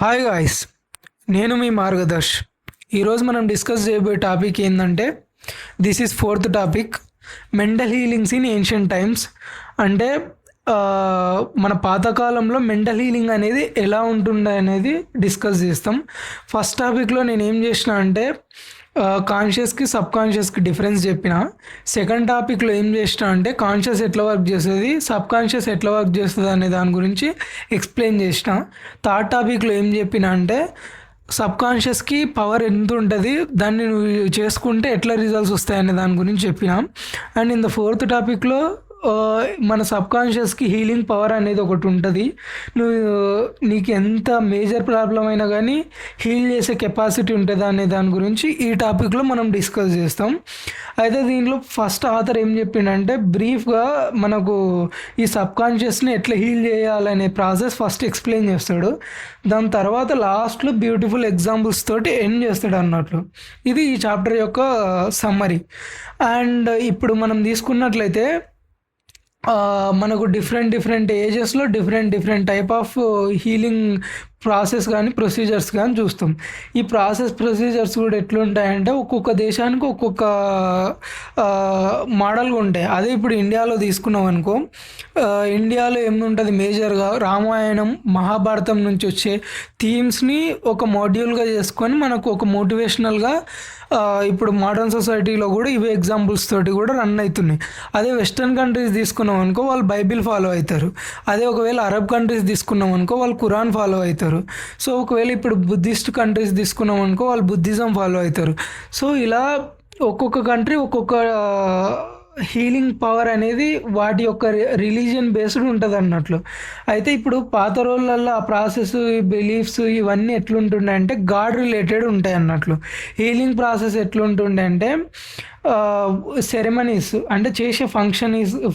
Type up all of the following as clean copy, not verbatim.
Hi guys, నేను మీ మార్గదర్శ్. ఈరోజు మనం డిస్కస్ చేయబోయే టాపిక్ ఏంటంటే this is fourth topic, mental healings in ancient times. అంటే మన పాతకాలంలో మెంటల్ హీలింగ్ అనేది ఎలా ఉంటుండే అనేది డిస్కస్ చేస్తాం. ఫస్ట్ టాపిక్లో నేను ఏం చేసిన అంటే కాన్షియస్కి సబ్ కాన్షియస్కి డిఫరెన్స్ చెప్పిన. సెకండ్ టాపిక్లో ఏం చేసిన అంటే కాన్షియస్ ఎట్లా వర్క్ చేస్తుంది, సబ్ కాన్షియస్ ఎట్లా వర్క్ చేస్తుంది అనే దాని గురించి ఎక్స్ప్లెయిన్ చేసిన. థర్డ్ టాపిక్లో ఏం చెప్పిన అంటే సబ్ కాన్షియస్కి పవర్ ఎంత ఉంటుంది, దాన్ని నువ్వు చేసుకుంటే ఎట్లా రిజల్ట్స్ వస్తాయనే దాని గురించి చెప్పిన. అండ్ ఇన్ ద ఫోర్త్ టాపిక్లో మన సబ్ కాన్షియస్కి హీలింగ్ పవర్ అనేది ఒకటి ఉంటుంది. నీకు ఎంత మేజర్ ప్రాబ్లం అయినా కానీ హీల్ చేసే కెపాసిటీ ఉంటుందా అనే దాని గురించి ఈ టాపిక్లో మనం డిస్కస్ చేస్తాం. అయితే దీంట్లో ఫస్ట్ ఆథర్ ఏం చెప్పిండంటే బ్రీఫ్గా మనకు ఈ సబ్ కాన్షియస్ని ఎట్లా హీల్ చేయాలనే ప్రాసెస్ ఫస్ట్ ఎక్స్ప్లెయిన్ చేస్తాడు. దాని తర్వాత లాస్ట్లో బ్యూటిఫుల్ ఎగ్జాంపుల్స్ తోటి ఎండ్ చేస్తాడు అన్నట్లు. ఇది ఈ చాప్టర్ యొక్క సమ్మరీ. అండ్ ఇప్పుడు మనం తీసుకున్నట్లయితే మనకు డిఫరెంట్ ఏజెస్లో different type of healing process కానీ ప్రొసీజర్స్ కానీ చూస్తాం. ఈ ప్రొసీజర్స్ కూడా ఎట్లుంటాయంటే ఒక్కొక్క దేశానికి ఒక్కొక్క మోడల్గా ఉంటాయి. అదే ఇప్పుడు ఇండియాలో తీసుకున్నాం అనుకో, ఇండియాలో ఏముంటుంది మేజర్గా రామాయణం మహాభారతం నుంచి వచ్చే థీమ్స్ని ఒక మాడ్యూల్గా చేసుకొని మనకు ఒక మోటివేషనల్గా ఇప్పుడు మోడర్న్ సొసైటీలో కూడా ఇవే ఎగ్జాంపుల్స్ తోటి కూడా రన్ అవుతున్నాయి. అదే వెస్టర్న్ కంట్రీస్ తీసుకున్నాం అనుకో వాళ్ళు బైబిల్ ఫాలో అవుతారు. అదే ఒకవేళ అరబ్ కంట్రీస్ తీసుకున్నాం అనుకో వాళ్ళు ఖురాన్ ఫాలో అవుతారు. సో ఒకవేళ ఇప్పుడు బుద్ధిస్ట్ కంట్రీస్ తీసుకున్నాం అనుకో వాళ్ళు బుద్ధిజం ఫాలో అవుతారు. సో ఇలా ఒక్కొక్క కంట్రీ ఒక్కొక్క హీలింగ్ పవర్ అనేది వాటి యొక్క రిలీజియన్ బేస్డ్ ఉంటుంది అన్నట్లు. అయితే ఇప్పుడు పాత రోజులలో ఆ ప్రాసెస్, బిలీఫ్స్ ఇవన్నీ ఎట్లుంటుండే అంటే గాడ్ రిలేటెడ్ ఉంటాయి అన్నట్లు. హీలింగ్ ప్రాసెస్ ఎట్లుంటుండే అంటే సెరమనీస్ అంటే చేసే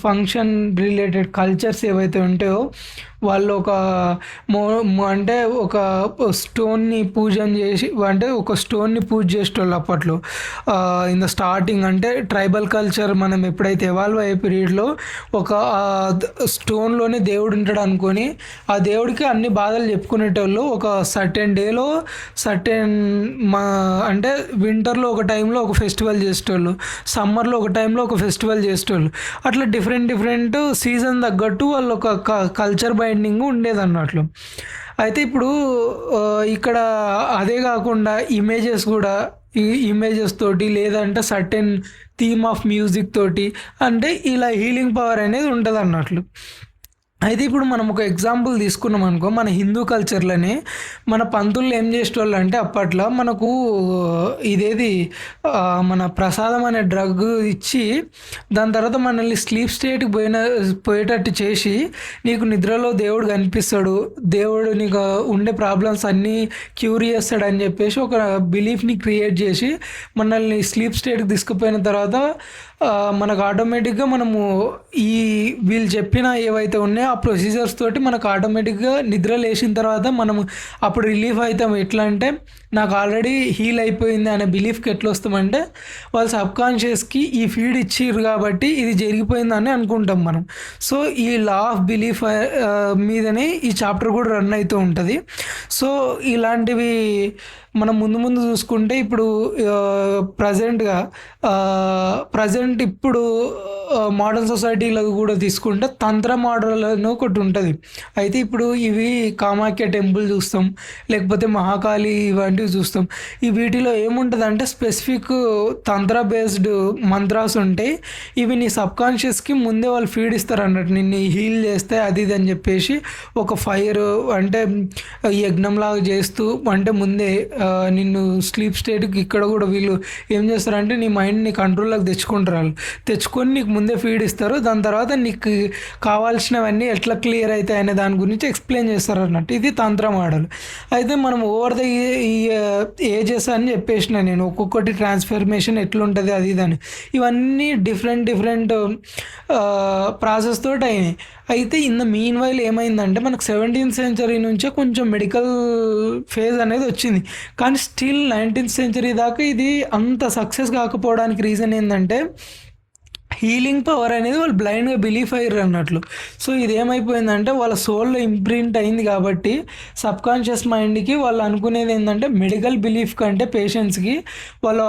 ఫంక్షన్ రిలేటెడ్ కల్చర్స్ ఏవైతే ఉంటాయో వాళ్ళు ఒక అంటే ఒక స్టోన్ని పూజన చేసి అంటే ఒక స్టోన్ని పూజ చేసేటోళ్ళు అప్పట్లో. ఇన్ ద స్టార్టింగ్ అంటే ట్రైబల్ కల్చర్ మనం ఎప్పుడైతే ఎవాల్వ్ అయ్యే పీరియడ్లో ఒక స్టోన్లోనే దేవుడు ఉంటాడు అనుకొని ఆ దేవుడికి అన్ని బాధలు చెప్పుకునేటోళ్ళు. ఒక సర్టెన్ డేలో అంటే వింటర్లో ఒక టైంలో ఒక ఫెస్టివల్ చేసేటోళ్ళు, సమ్మర్లో ఒక టైంలో ఒక ఫెస్టివల్ చేసేటోళ్ళు. అట్లా డిఫరెంట్ సీజన్ తగ్గట్టు వాళ్ళు ఒక కల్చర్ బైండింగ్ ఉండేది అన్నట్లు. అయితే ఇప్పుడు ఇక్కడ అదే కాకుండా ఇమేజెస్ కూడా ఈ ఇమేజెస్ తోటి లేదంటే సర్టెన్ థీమ్ ఆఫ్ మ్యూజిక్ తోటి అంటే ఇలా హీలింగ్ పవర్ అనేది ఉంటుంది అన్నట్లు. అయితే ఇప్పుడు మనం ఒక ఎగ్జాంపుల్ తీసుకున్నాం అనుకో, మన హిందూ కల్చర్లోనే మన పంతులు ఏం చేసేవాళ్ళు అంటే అప్పట్లో మనకు ఇదేది మన ప్రసాదం అనే డ్రగ్ ఇచ్చి దాని తర్వాత మనల్ని స్లీప్ స్టేట్కి పోయేటట్టు చేసి నీకు నిద్రలో దేవుడు కనిపిస్తాడు, దేవుడు నీకు ఉండే ప్రాబ్లమ్స్ అన్నీ క్యూర్ చేస్తాడు అని చెప్పేసి ఒక బిలీఫ్ని క్రియేట్ చేసి మనల్ని స్లీప్ స్టేట్కి తీసుకుపోయిన తర్వాత మనకు ఆటోమేటిక్గా మనము ఈ వీళ్ళు చెప్పిన ఏవైతే ఉన్నాయో ఆ ప్రొసీజర్స్ తోటి మనకు ఆటోమేటిక్గా నిద్ర లేచిన తర్వాత మనం అప్పుడు రిలీఫ్ అవుతాం. ఎట్లా అంటే నాకు ఆల్రెడీ హీల్ అయిపోయింది అనే బిలీఫ్కి ఎట్లా వస్తామంటే వాళ్ళు సబ్కాన్షియస్కి ఈ ఫీడ్ ఇచ్చిర్రు కాబట్టి ఇది జరిగిపోయిందని అనుకుంటాం మనం. సో ఈ లా ఆఫ్ బిలీఫ్ మీదనే ఈ చాప్టర్ కూడా రన్ అవుతూ ఉంటుంది. సో ఇలాంటివి మనం ముందు చూసుకుంటే ఇప్పుడు ప్రజెంట్ ఇప్పుడు మోడర్న్ సొసైటీలో కూడా తీసుకుంటే తంత్ర మోడల్ అని ఒకటి ఉంటుంది. అయితే ఇప్పుడు ఇవి కామాఖ్య టెంపుల్ చూస్తాం, లేకపోతే మహాకాళి ఇవంటివి చూస్తాం. ఈ వీటిలో ఏముంటుంది అంటే స్పెసిఫిక్ తంత్ర బేస్డ్ మంత్రాస్ ఉంటాయి. ఇవి నీ సబ్కాన్షియస్కి ముందే వాళ్ళు ఫీడ్ ఇస్తారు అన్నట్టు, నిన్ను హీల్ చేస్తే అది ఇది అని చెప్పేసి ఒక ఫైర్ అంటే యజ్ఞంలాగా చేస్తూ అంటే ముందే నిన్ను స్లీప్ స్టేట్కి ఇక్కడ కూడా వీళ్ళు ఏం చేస్తారంటే నీ మైండ్ని కంట్రోల్లోకి తెచ్చుకుంటారు. వాళ్ళు తెచ్చుకొని నీకు ముందే ఫీడ్ ఇస్తారు. దాని తర్వాత నీకు కావాల్సినవన్నీ ఎట్లా క్లియర్ అవుతాయి అనే దాని గురించి ఎక్స్ప్లెయిన్ చేస్తారు అన్నట్టు. ఇది తంత్ర మోడల్. అయితే మనం ఓవర్ ద ఏజెస్ అని చెప్పేసిన నేను ఒక్కొక్కటి ట్రాన్స్ఫర్మేషన్ ఎట్లుంటుంది అది ఇదని ఇవన్నీ డిఫరెంట్ ప్రాసెస్ తోటి అయినాయి. అయితే ఇన్ ద మీన్ వైల్ ఏమైందంటే మనకు 17th సెంచరీ నుంచే కొంచెం మెడికల్ ఫేజ్ అనేది వచ్చింది. కానీ స్టిల్ 19th సెంచరీ దాకా ఇది అంత సక్సెస్ కాకపోవడానికి రీజన్ ఏంటంటే హీలింగ్ పవర్ అనేది వాళ్ళు బ్లైండ్గా బిలీఫ్ అయ్యారు అన్నట్లు. సో ఇది ఏమైపోయిందంటే వాళ్ళ సోల్లో ఇంప్రింట్ అయింది కాబట్టి సబ్ కాన్షియస్ మైండ్కి వాళ్ళు అనుకునేది ఏంటంటే మెడికల్ బిలీఫ్ కంటే పేషెంట్స్కి వాళ్ళ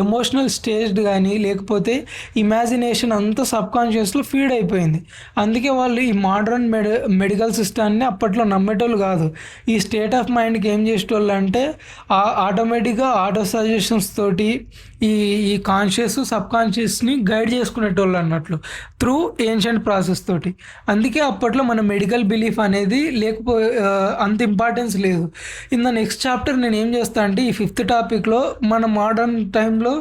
ఎమోషనల్ స్టేజ్ కానీ లేకపోతే ఇమాజినేషన్ అంతా సబ్ కాన్షియస్లో ఫీడ్ అయిపోయింది. అందుకే వాళ్ళు ఈ మోడర్న్ మెడికల్ సిస్టాన్ని అప్పట్లో నమ్మేటోళ్ళు కాదు. ఈ స్టేట్ ఆఫ్ మైండ్కి ఏం చేసేటోళ్ళు అంటే ఆటోమేటిక్గా ఆటో సజెషన్స్ తోటి ఈ ఈ కాన్షియస్ సబ్ కాన్షియస్ని గైడ్ చేసుకునేటోళ్ళు అన్నట్లు త్రూ ఏన్షియంట్ ప్రాసెస్ తోటి. అందుకే అప్పట్లో మన మెడికల్ బిలీఫ్ అనేది అంత ఇంపార్టెన్స్ లేదు. ఇన్ ద నెక్స్ట్ చాప్టర్ నేను ఏం చేస్తా అంటే ఈ 5th టాపిక్లో మన మోడర్న్ టైంలో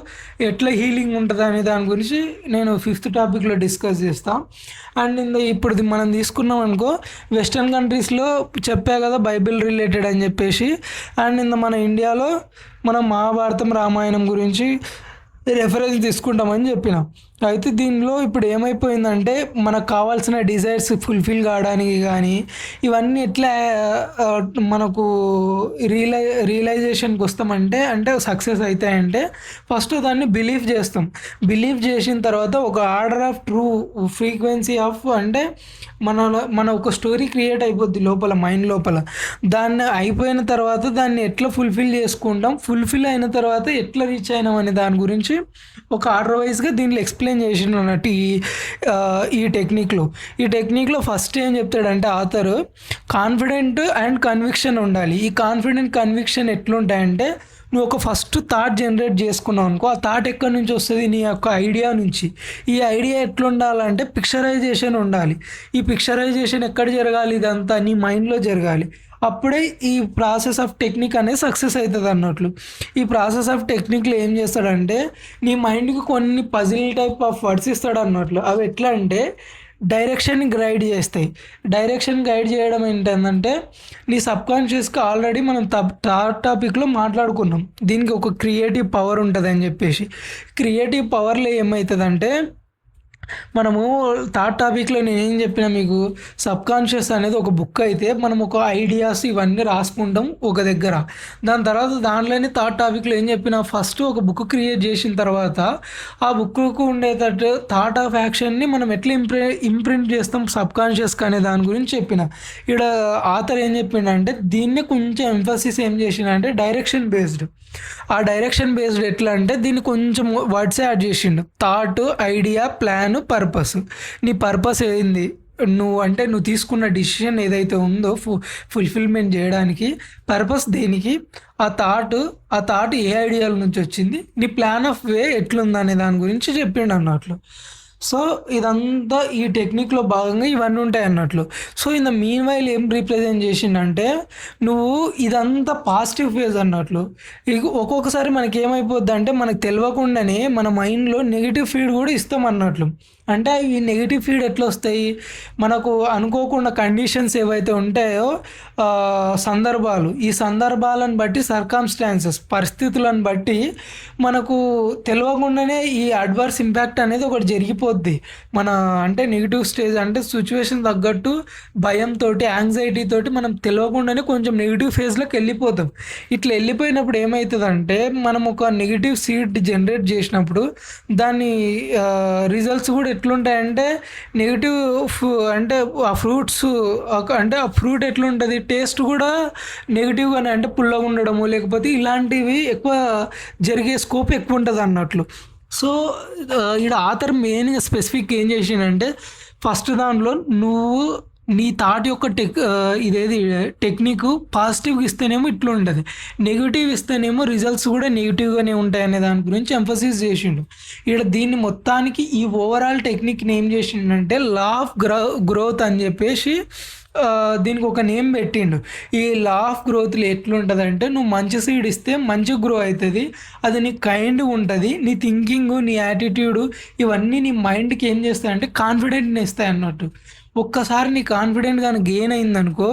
ఎట్లా హీలింగ్ ఉంటుంది అనే దాని గురించి నేను 5th టాపిక్లో డిస్కస్ చేస్తాను. అండ్ ఇప్పుడు మనం తీసుకున్నాం అనుకో, వెస్టర్న్ కంట్రీస్లో చెప్పా కదా బైబిల్ రిలేటెడ్ అని చెప్పేసి, అండ్ మన ఇండియాలో మనం మహాభారతం రామాయణం గురించి రెఫరెన్స్ తీసుకుంటామని చెప్పిన. అయితే దీనిలో ఇప్పుడు ఏమైపోయిందంటే మనకు కావాల్సిన డిజైర్స్ ఫుల్ఫిల్ కావడానికి కానీ ఇవన్నీ ఎట్లా మనకు రియలైజేషన్కి వస్తామంటే సక్సెస్ అవుతాయంటే ఫస్ట్ దాన్ని బిలీవ్ చేస్తాం. బిలీవ్ చేసిన తర్వాత ఒక order of true frequency of మన ఒక స్టోరీ క్రియేట్ అయిపోద్ది లోపల, మైండ్ లోపల. దాన్ని అయిపోయిన తర్వాత దాన్ని ఎట్లా ఫుల్ఫిల్ చేసుకుంటాం, ఫుల్ఫిల్ అయిన తర్వాత ఎట్లా రీచ్ అయినాం అనే దాని గురించి ఒక ఆర్డర్ వైజ్గా దీంట్లో ఎక్స్ప్లెయిన్ చేసిన అన్నట్టు ఈ టెక్నిక్లో ఫస్ట్ ఏం చెప్తాడంటే ఆథర్, కాన్ఫిడెంట్ అండ్ కన్విక్షన్ ఉండాలి. ఈ కాన్ఫిడెంట్ కన్విక్షన్ ఎట్లుంటాయంటే నువ్వు ఒక ఫస్ట్ థాట్ జనరేట్ చేసుకున్నావు అనుకో, ఆ థాట్ ఎక్కడి నుంచి వస్తుంది, నీ యొక్క ఐడియా నుంచి. ఈ ఐడియా ఎట్లుండాలంటే పిక్చరైజేషన్ ఉండాలి. ఈ పిక్చరైజేషన్ ఎక్కడ జరగాలి, ఇదంతా నీ మైండ్లో జరగాలి. అప్పుడే ఈ ప్రాసెస్ ఆఫ్ టెక్నిక్ అనేది సక్సెస్ అవుతుంది అన్నట్లు. ఈ ప్రాసెస్ ఆఫ్ టెక్నిక్లో ఏం చేస్తాడంటే నీ మైండ్కి కొన్ని పజిల్ టైప్ ఆఫ్ వర్డ్స్ ఇస్తాడు అన్నట్లు. అవి ఎట్లా అంటే డైరెక్షన్ గైడ్ చేస్తాయి. డైరెక్షన్ గైడ్ చేయడం ఏంటంటే నీ సబ్ కాన్షియస్కి ఆల్రెడీ మనం థర్డ్ టాపిక్లో మాట్లాడుకున్నాం, దీనికి ఒక క్రియేటివ్ పవర్ ఉంటుంది అని చెప్పేసి. క్రియేటివ్ పవర్లో ఏమవుతుందంటే మనము థర్డ్ టాపిక్లో నేనేం చెప్పినా మీకు, సబ్ కాన్షియస్ అనేది ఒక బుక్ అయితే మనం ఒక ఐడియాస్ ఇవన్నీ రాసుకుంటాం ఒక దగ్గర. దాని తర్వాత దాంట్లోనే థర్డ్ టాపిక్లో ఏం చెప్పినా, ఫస్ట్ ఒక బుక్ క్రియేట్ చేసిన తర్వాత ఆ బుక్కు ఉండేటట్టు థాట్ ఆఫ్ యాక్షన్ని మనం ఎట్లా ఇంప్రింట్ చేస్తాం సబ్ కాన్షియస్కి అనే దాని గురించి చెప్పిన. ఇక్కడ ఆథర్ ఏం చెప్పిండంటే దీన్ని కొంచెం ఎంఫసిస్ ఏం చేసిండంటే డైరెక్షన్ బేస్డ్. ఆ డైరెక్షన్ బేస్డ్ ఎట్లా అంటే దీన్ని కొంచెం వర్డ్స్ యాడ్ చేసిండు. Thought, idea, plan, purpose. నీ పర్పస్ ఏంది, నువ్వు తీసుకున్న డిసిషన్ ఏదైతే ఉందో ఫుల్ఫిల్మెంట్ చేయడానికి పర్పస్ దేనికి, ఆ థాట్ ఏ ఐడియాల నుంచి వచ్చింది, నీ ప్లాన్ ఆఫ్ వే ఎట్లుందనే దాని గురించి చెప్పిండు అన్నట్లు. సో ఇదంతా ఈ టెక్నిక్లో భాగంగా ఇవన్నీ ఉంటాయి అన్నట్లు. So in the mean while ఏం రీప్రజెంట్ చేసిందంటే నువ్వు ఇదంతా పాజిటివ్ ఫేజ్ అన్నట్లు. ఒక్కొక్కసారి మనకి ఏమైపోద్ది అంటే మనకు తెలియకుండానే మన మైండ్లో నెగిటివ్ ఫీడ్ కూడా ఇస్తాం అన్నట్లు. అంటే ఈ నెగిటివ్ ఫీడ్ ఎట్లా వస్తాయి, మనకు అనుకోకుండా కండిషన్స్ ఏవైతే ఉంటాయో సందర్భాలు, ఈ సందర్భాలను బట్టి సర్కమ్స్టాన్సెస్ పరిస్థితులను బట్టి మనకు తెలియకుండానే ఈ అడ్వర్స్ ఇంపాక్ట్ అనేది ఒకటి జరిగిపోద్ది. మన నెగిటివ్ స్టేజ్ సిచ్యువేషన్ తగ్గట్టు భయంతో, యాంగ్జైటీ తోటి మనం తెలియకుండానే కొంచెం నెగిటివ్ ఫేజ్లోకి వెళ్ళిపోతాం. ఇట్లా వెళ్ళిపోయినప్పుడు ఏమవుతుందంటే మనం ఒక నెగిటివ్ సీడ్ జనరేట్ చేసినప్పుడు దాని రిజల్ట్స్ కూడా ఎట్లుంటాయంటే నెగిటివ్ ఆ ఫ్రూట్స్ ఆ ఫ్రూట్ ఎట్లుంటుంది, టేస్ట్ కూడా నెగిటివ్గానే పుల్లగా ఉండడము లేకపోతే ఇలాంటివి ఎక్కువ జరిగే స్కోప్ ఎక్కువ ఉంటుంది అన్నట్లు. సో ఇక్కడ ఆథర్ మెయిన్గా స్పెసిఫిక్ ఏం చేసిందంటే ఫస్ట్ దాంట్లో నువ్వు నీ థాట్ యొక్క ఇదేది టెక్నిక్ పాజిటివ్గా ఇస్తేనేమో ఇట్లా ఉంటుంది, నెగిటివ్ ఇస్తేనేమో రిజల్ట్స్ కూడా నెగిటివ్గానే ఉంటాయి అనే దాని గురించి ఎంఫసిస్ చేసిండు. ఇక్కడ దీన్ని మొత్తానికి ఈ ఓవరాల్ టెక్నిక్ని ఏం చేసిండంటే లా ఆఫ్ గ్రోత్ అని చెప్పేసి దీనికి ఒక నేమ్ పెట్టిండు. ఈ లా ఆఫ్ గ్రోత్లో ఎట్లుంటుందంటే నువ్వు మంచి సీడ్ ఇస్తే మంచి గ్రో అవుతుంది, అది నీ కైండ్ ఉంటుంది, నీ థింకింగ్, నీ యాటిట్యూడ్ ఇవన్నీ నీ మైండ్కి ఏం చేస్తాయంటే కాన్ఫిడెంట్ని ఇస్తాయి అన్నట్టు. ఒక్కసారి నీ కాన్ఫిడెంట్ కానీ గెయిన్ అయిందనుకో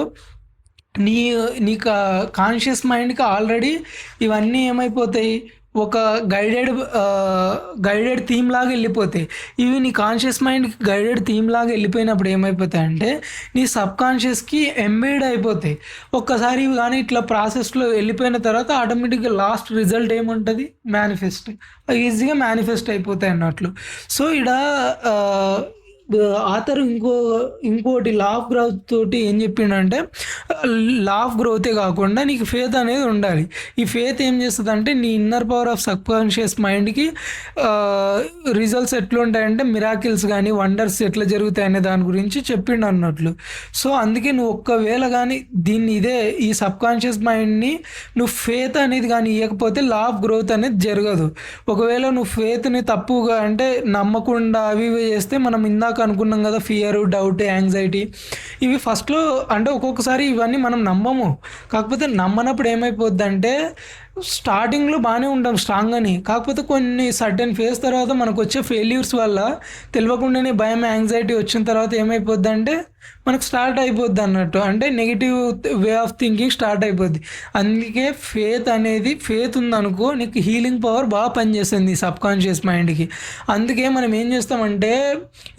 నీ కాన్షియస్ మైండ్కి ఆల్రెడీ ఇవన్నీ ఏమైపోతాయి, ఒక గైడెడ్ గైడెడ్ థీమ్ లాగా వెళ్ళిపోతాయి. ఇవి నీ కాన్షియస్ మైండ్‌కి గైడెడ్ థీమ్ లాగా వెళ్ళిపోయినప్పుడు ఏమైపోతాయంటే, నీ సబ్‌కాన్షియస్‌కి ఎంబెడ్ అయిపోతాయి. ఒక్కసారి ఇవి గాని ఇట్లా ప్రాసెస్‌లో వెళ్ళిపోయిన తర్వాత ఆటోమేటిక్‌గా లాస్ట్ రిజల్ట్ ఏముంటది? మేనిఫెస్ట్. ఈజీగా మేనిఫెస్ట్ అయిపోతాయి అన్నట్లు. సో, ఈడ ఆహ్, ఆథర్ ఇంకోటి లా ఆఫ్ గ్రోత్ తోటి ఏం చెప్పిండంటే, లా ఆఫ్ గ్రోతే కాకుండా నీకు ఫేత్ అనేది ఉండాలి. ఈ ఫేత్ ఏం చేస్తదంటే, నీ ఇన్నర్ పవర్ ఆఫ్ సబ్‌కాన్షియస్ మైండ్‌కి రిజల్ట్స్ ఎట్లుంటాయంటే, మిరాకిల్స్ గానీ, వండర్స్ ఎట్లా జరుగుతాయనే దాని గురించి చెప్పిండన్నట్లు. సో, అందుకే నువ్వు ఒక్కవేళ గానీ ఈ సబ్‌కాన్షియస్ మైండ్‌ని నువ్వు ఫేత్ అనేది గానీ ఇయ్యకపోతే లా ఆఫ్ గ్రోత్ అనేది జరగదు. ఒకవేళ నువ్వు ఫేత్‌ని తప్పుగా అంటే నమ్మకుండా అవి ఇవి చేస్తే మనం ఇందాక అనుకున్నాం కదా, ఫియర్, డౌట్, యాంగ్జైటీ ఇవి ఫస్ట్‌లో అంటే ఒక్కొక్కసారి ఇవన్నీ మనం నమ్మము. కాకపోతే నమ్మనప్పుడు ఏమైపోద్దంటే స్టార్టింగ్‌లో బానే ఉంటాం స్ట్రాంగ్ అని. కాకపోతే కొన్ని సర్టెన్ ఫేజ్ తర్వాత మనకొచ్చే ఫెయిల్యూర్స్ వల్ల తెలవకుండానే భయం, యాంగ్జైటీ వచ్చిన తర్వాత ఏమైపోద్దంటే మనకు స్టార్ట్ అయిపోద్దన్నట్టు. అంటే negative way of thinking start అయిపోద్ది. అందుకే ఫేత్ ఉందనుకో నీకు హీలింగ్ పవర్ బాగా పనిచేస్తుంది నీ సబ్‌కాన్షియస్ మైండ్‌కి. అందుకే మనం ఏం చేస్తామంటే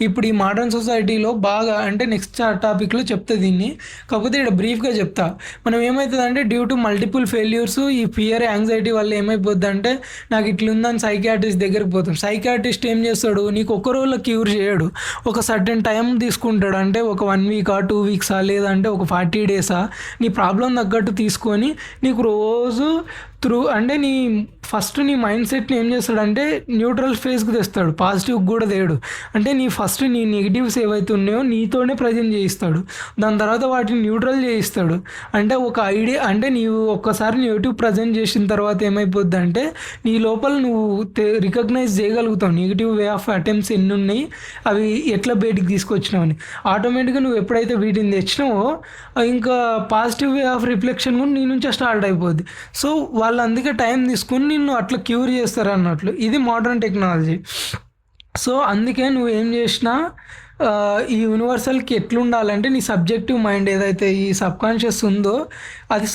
ఇప్పుడు ఈ మోడర్న్ సొసైటీలో బాగా అంటే నెక్స్ట్ టాపిక్‌లో చెప్తా దీన్ని. కాకపోతే ఇక్కడ బ్రీఫ్‌గా చెప్తా. మనం ఏమైతదంటే డ్యూ టు మల్టిపుల్ ఫెయిల్యూర్స్ ఈ ఫియర్, యాంగ్జైటీ వల్ల ఏమైపోద్దంటే నాకు ఇట్లుందని సైకియాట్రిస్ట్ దగ్గరికి పోతాం. సైకియాట్రిస్ట్ ఏం చేస్తాడు? నీకు ఒక్క రోజులో క్యూర్ చేయడు. ఒక సర్టెన్ టైం తీసుకుంటాడు. అంటే ఒక 1 వీకా, 2 వీక్సా లేదంటే ఒక 40 డేసా నీ ప్రాబ్లమ్ తగ్గట్టు తీసుకొని నీకు రోజు అంటే నీ మైండ్ సెట్‌ని ఏం చేస్తాడంటే న్యూట్రల్ ఫేజ్‌కి తెస్తాడు. పాజిటివ్‌కి కూడా తేడు. అంటే నీ నెగెటివ్స్ ఏవైతే ఉన్నాయో నీతోనే ప్రజెంట్ చేయిస్తాడు. దాని తర్వాత వాటిని న్యూట్రల్ చేయిస్తాడు. అంటే ఒక ఐడియా అంటే నీవు ఒక్కసారి నెగెటివ్ ప్రజెంట్ చేసిన తర్వాత ఏమైపోద్దంటే నీ లోపల నువ్వు రికగ్నైజ్ చేయగలుగుతావు. నెగెటివ్ వే ఆఫ్ అటెంప్ట్స్ ఎన్నున్నాయి, అవి ఎట్లా బయటికి తీసుకొచ్చినావని. ఆటోమేటిక్‌గా నువ్వు ఎప్పుడైతే వీటిని తెచ్చినావో ఇంకా పాజిటివ్ వే ఆఫ్ రిఫ్లెక్షన్ కూడా నీ నుంచే స్టార్ట్ అయిపోద్ది. సో, వాళ్ళు అందుకే టైం తీసుకొని నిన్ను అట్లా క్యూర్ చేస్తారన్నట్లు. ఇది మోడర్న్ టెక్నాలజీ. సో, అందుకే నువ్వేం చేసినా ఈ యూనివర్సల్‌కి ఎట్లుండాలంటే నీ సబ్జెక్టివ్ మైండ్ ఏదైతే ఈ సబ్‌కాన్షియస్ ఉందో అది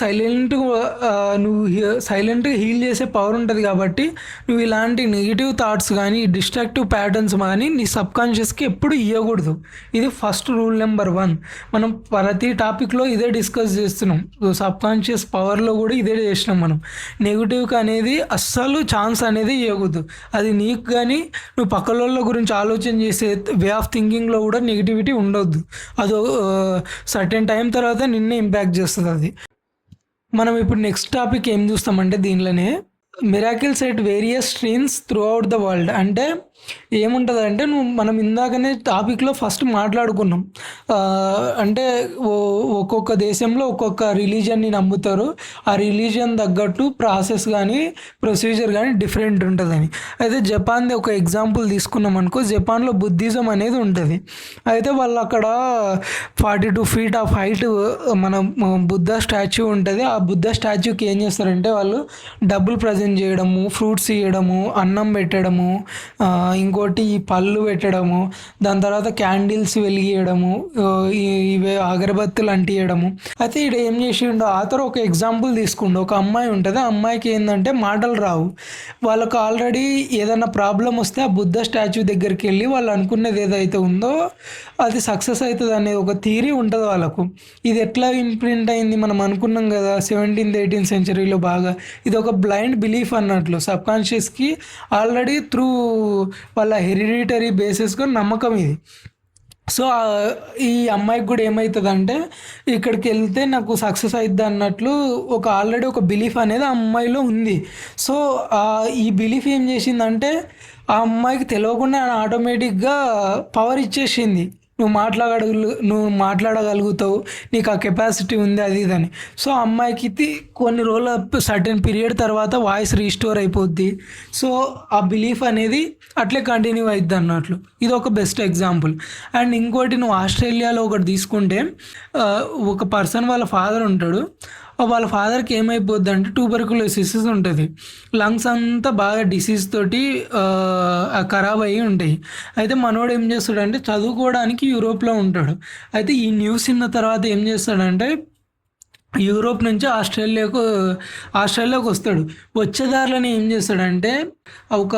సైలెంట్‌గా హీల్ చేసే పవర్ ఉంటది కాబట్టి నువ్వు ఇలాంటి నెగెటివ్ థాట్స్ గానీ, డిస్ట్రక్టివ్ ప్యాటర్న్స్ గానీ నీ సబ్‌కాన్షియస్‌కి ఎప్పుడు ఇయ్యకూడదు. ఇది ఫస్ట్ రూల్ నెంబర్ 1. మనం ప్రతి టాపిక్‌లో ఇదే డిస్కస్ చేస్తున్నాం. సబ్‌కాన్షియస్ పవర్‌లో కూడా ఇదే చేసినాం మనం. నెగెటివ్‌కి అనేది అస్సలు ఛాన్స్ అనేది ఇయ్యకూడదు. అది నీకు గానీ నువ్వు పక్కలోళ్ళ గురించి ఆలోచన చేసే వే ఆఫ్ థింకింగ్‌లో కూడా నెగటివిటీ ఉండొద్దు. అదో సర్టెన్ టైం తర్వాత నిన్నే ఇంపాక్ట్ చేస్తది అది. మనం ఇప్పుడు నెక్స్ట్ టాపిక్ ఏం చూస్తామంటే దీనిలోనే miracles at various streams through out the world. అంటే ఏముంటుందంటే మనం ఇందాకనే టాపిక్లో ఫస్ట్ మాట్లాడుకున్నాం. అంటే ఒక్కొక్క దేశంలో ఒక్కొక్క రిలీజియన్ని నమ్ముతారు. ఆ రిలీజియన్ తగ్గట్టు ప్రాసెస్ కానీ ప్రొసీజర్ కానీ డిఫరెంట్ ఉంటుందని. అయితే జపాన్ది ఒక ఎగ్జాంపుల్ తీసుకున్నాం అనుకో, జపాన్లో బుద్ధిజం అనేది ఉంటుంది. అయితే వాళ్ళు అక్కడ 42 feet ఆఫ్ హైట్ మన బుద్ధ స్టాచ్యూ ఉంటుంది. ఆ బుద్ధ స్టాచ్యూకి ఏం చేస్తారంటే వాళ్ళు డబ్బులు ప్రజెంట్ చేయడము, ఫ్రూట్స్ ఇవ్వడము, అన్నం పెట్టడము, ఇంకోటి ఈ పళ్ళు పెట్టడము, దాని తర్వాత క్యాండిల్స్ వెలిగియడము, ఇవే అగరబత్తులు అంటియడము. అయితే ఇక్కడ ఏం చేసిండు ఆథర్ ఒక ఎగ్జాంపుల్ తీసుకుండు. ఒక అమ్మాయి ఉంటుంది. ఆ అమ్మాయికి ఏంటంటే మాటలు రావు. వాళ్ళకు ఆల్రెడీ ఏదైనా ప్రాబ్లం వస్తే ఆ బుద్ధ స్టాచ్యూ దగ్గరికి వెళ్ళి వాళ్ళు అనుకున్నది ఏదైతే ఉందో అది సక్సెస్ అవుతుంది అనేది ఒక థియరీ ఉంటుంది వాళ్ళకు. ఇది ఎట్లా ఇంప్రింట్ అయింది మనం అనుకున్నాం కదా 17th 18th centuryలో బాగా. ఇది ఒక బ్లైండ్ బిలీఫ్ అన్నట్లు. సబ్కాన్షియస్కి ఆల్రెడీ త్రూ వాళ్ళ హెరిడిటరీ బేసిస్గా నమ్మకం ఇది. సో, ఈ అమ్మాయికి కూడా ఏమవుతుందంటే ఇక్కడికి వెళ్తే నాకు సక్సెస్ అవుద్ది అన్నట్లు ఆల్రెడీ ఒక బిలీఫ్ అనేది ఆ అమ్మాయిలో ఉంది. సో, ఈ బిలీఫ్ ఏం చేసిందంటే ఆ అమ్మాయికి తెలియకుండా ఆటోమేటిక్గా పవర్ ఇచ్చేసింది. నువ్వు మాట్లాడగలుగుతావు, నీకు ఆ కెపాసిటీ ఉంది, అది ఇదని. సో, ఆ అమ్మాయికి కొన్ని రోజుల సర్టెన్ పీరియడ్ తర్వాత వాయిస్ రీస్టోర్ అయిపోద్ది. సో, ఆ బిలీఫ్ అనేది అట్లే కంటిన్యూ అవుద్ది అన్నట్లు. ఇది ఒక బెస్ట్ ఎగ్జాంపుల్. అండ్ ఇంకోటి నువ్వు ఆస్ట్రేలియాలో ఒకటి తీసుకుంటే ఒక పర్సన్ వాళ్ళ ఫాదర్ ఉంటాడు. వాళ్ళ ఫాదర్కి ఏమైపోద్ది అంటే ట్యూబర్కులోసిస్ ఉంటుంది. లంగ్స్ అంతా బాగా డిసీజ్ తోటి ఖరాబ్ అయ్యి ఉంటాయి. అయితే మనోడు ఏం చేస్తాడంటే చదువుకోవడానికి యూరోప్లో ఉంటాడు. అయితే ఈ న్యూస్ విన్న తర్వాత ఏం చేస్తాడంటే యూరోప్ నుంచి ఆస్ట్రేలియాకు వస్తాడు. వచ్చే దారిలోనే ఏం చేస్తాడంటే ఒక